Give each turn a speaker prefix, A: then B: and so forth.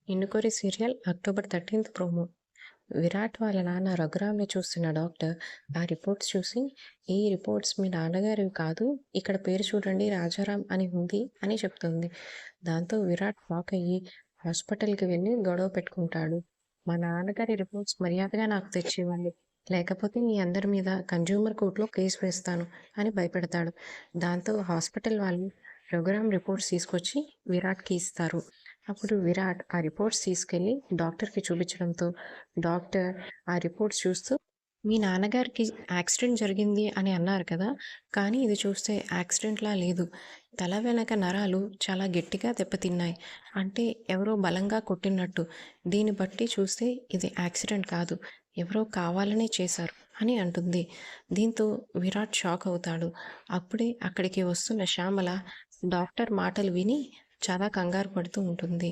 A: Ninnu Kori serial October 13th promo. Virat వాళ్ళ నాన్న రఘురామ్‌ని చూస్తున్న డాక్టర్ ఆ రిపోర్ట్స్ చూసి, "ఈ రిపోర్ట్స్ మీ నాన్నగారివి కాదు. ఇక్కడ పేరు చూడండి రాజారాం అని ఉంది" అని చెప్తుంది. దాంతో విరాట్ షాక్ అయ్యి హాస్పిటల్‌కి వెళ్లి గొడవ పెట్టుకుంటాడు. "మా నాన్నగారి రిపోర్ట్స్ మర్యాదగా నాకు తెచ్చివ్వండి. లేకపోతే మీ అందరి మీద కన్జ్యూమర్ కోర్ట్‌లో కేసు వేస్తాను" అని భయపెడతాడు. దాంతో హాస్పిటల్ వాళ్ళు రఘురామ్ రిపోర్ట్స్ తీసుకొచ్చి విరాట్‌కి ఇస్తారు. అప్పుడు విరాట్ ఆ రిపోర్ట్స్ తీసుకెళ్ళి డాక్టర్‌కి చూపించడంతో డాక్టర్ ఆ రిపోర్ట్స్ చూస్తూ, "మీ నాన్నగారికి యాక్సిడెంట్ జరిగింది అని అన్నారు కదా! కానీ ఇది చూస్తే యాక్సిడెంట్‌లా లేదు. తల వెనక నరాలు చాలా గట్టిగా దెబ్బతిన్నాయి. అంటే ఎవరో బలంగా కొట్టినట్టు. దీన్ని బట్టి చూస్తే ఇది యాక్సిడెంట్ కాదు. ఎవరో కావాలనే చేశారు" అని అంటుంది. దీంతో విరాట్ షాక్ అవుతాడు. అప్పుడే అక్కడికి వస్తున్న శ్యామల డాక్టర్ మాటలు విని చాలా కంగారు పడుతూ ఉంటుంది.